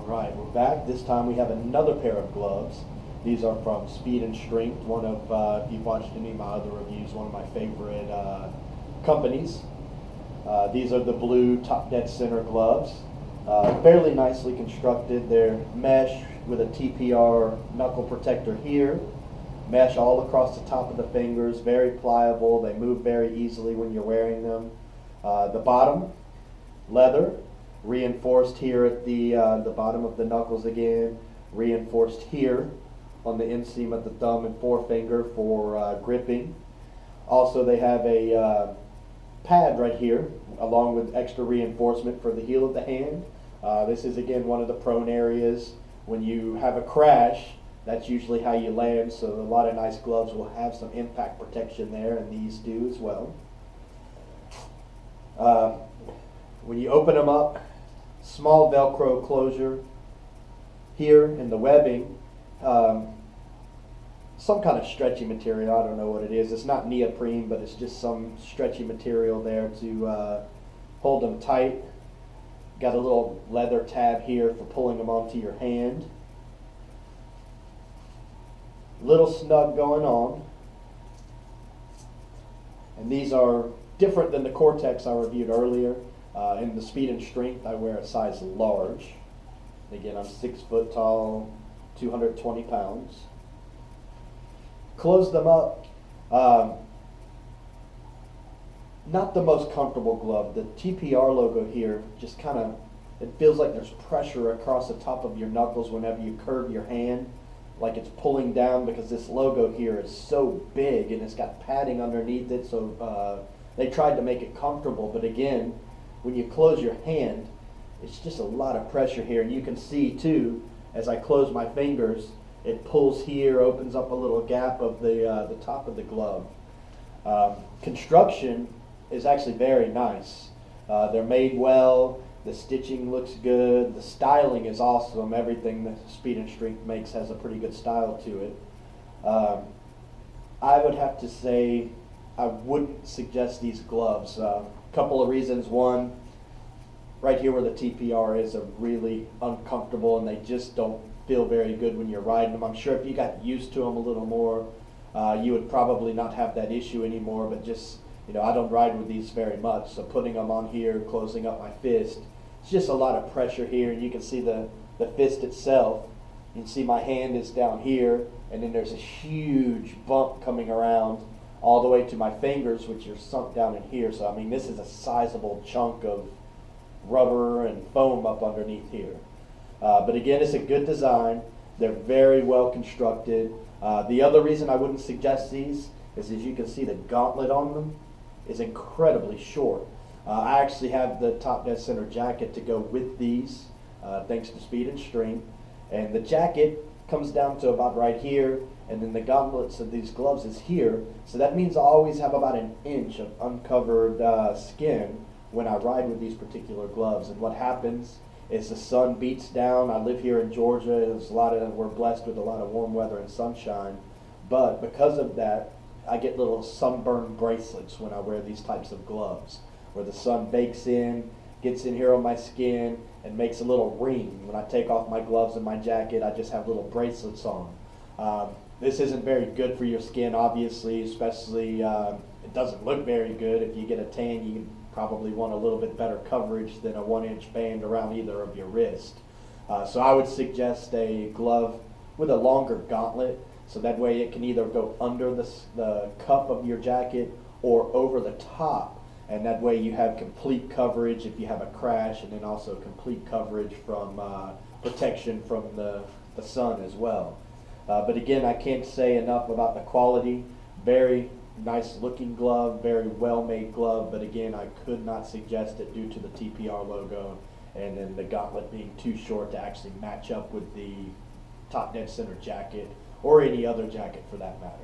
Right, we're back. This time we have another pair of gloves. These are from Speed and Strength, one of, if you've watched any of my other reviews, one of my favorite companies. These are the blue top dead center gloves. Fairly nicely constructed. They're mesh with a TPR knuckle protector here. Mesh all across the top of the fingers, very pliable. They move very easily when you're wearing them. The bottom, leather, reinforced here at the bottom of the knuckles again, reinforced here on the inseam of the thumb and forefinger for gripping. Also, they have a pad right here, along with extra reinforcement for the heel of the hand. This is again one of the prone areas. When you have a crash, that's usually how you land, so a lot of nice gloves will have some impact protection there, and these do as well. When you open them up, small Velcro closure here in the webbing, some kind of stretchy material. I don't know what it is. It's not neoprene, but it's just some stretchy material there to hold them tight. Got a little leather tab here for pulling them onto your hand. Little snug going on. And these are different than the Cortex I reviewed earlier. In the Speed and Strength, I wear a size large. Again, I'm 6 foot tall, 220 pounds. Close them up. Not the most comfortable glove. The TPR logo here just kind of, it feels like there's pressure across the top of your knuckles whenever you curve your hand, like it's pulling down, because this logo here is so big and it's got padding underneath it, so they tried to make it comfortable, but again, when you close your hand, it's just a lot of pressure here, and you can see too, as I close my fingers, it pulls here, opens up a little gap of the top of the glove. Construction is actually very nice. They're made well, the stitching looks good, the styling is awesome. Everything that Speed and Strength makes has a pretty good style to it. I would have to say I wouldn't suggest these gloves. Couple of reasons. One, right here where the TPR is, are really uncomfortable and they just don't feel very good when you're riding them. I'm sure if you got used to them a little more, you would probably not have that issue anymore, but just, I don't ride with these very much, so putting them on here, closing up my fist, it's just a lot of pressure here, and you can see the fist itself. You can see my hand is down here, and then there's a huge bump coming around all the way to my fingers, which are sunk down in here. So I mean, this is a sizable chunk of rubber and foam up underneath here. But again, it's a good design. They're very well constructed. The other reason I wouldn't suggest these is, as you can see, the gauntlet on them is incredibly short. I actually have the top dead center jacket to go with these, thanks to Speed and Strength. And the jacket comes down to about right here, and then the gauntlets of these gloves is here. So that means I always have about an inch of uncovered skin when I ride with these particular gloves. And what happens is the sun beats down. I live here in Georgia. We're blessed with a lot of warm weather and sunshine. But because of that, I get little sunburn bracelets when I wear these types of gloves, where the sun bakes in, gets in here on my skin, and makes a little ring. When I take off my gloves and my jacket, I just have little bracelets on. This isn't very good for your skin, obviously, especially it doesn't look very good. If you get a tan, you probably want a little bit better coverage than a 1-inch band around either of your wrist. So I would suggest a glove with a longer gauntlet, so that way it can either go under the cuff of your jacket or over the top, and that way you have complete coverage if you have a crash, and then also complete coverage from protection from the sun as well. But again, I can't say enough about the quality. Very nice looking glove, very well made glove, but again, I could not suggest it due to the TPR logo and then the gauntlet being too short to actually match up with the top dead center jacket or any other jacket for that matter.